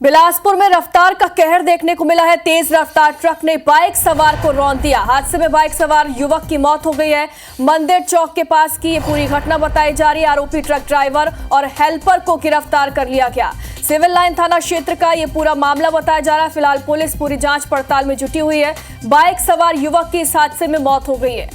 बिलासपुर में रफ्तार का कहर देखने को मिला है। तेज रफ्तार ट्रक ने बाइक सवार को रौंद दिया। हादसे में बाइक सवार युवक की मौत हो गई है। मंदिर चौक के पास की ये पूरी घटना बताई जा रही है। आरोपी ट्रक ड्राइवर और हेल्पर को गिरफ्तार कर लिया गया। सिविल लाइन थाना क्षेत्र का ये पूरा मामला बताया जा रहा है। फिलहाल पुलिस पूरी जांच पड़ताल में जुटी हुई है। बाइक सवार युवक की इस हादसे में मौत हो गई है।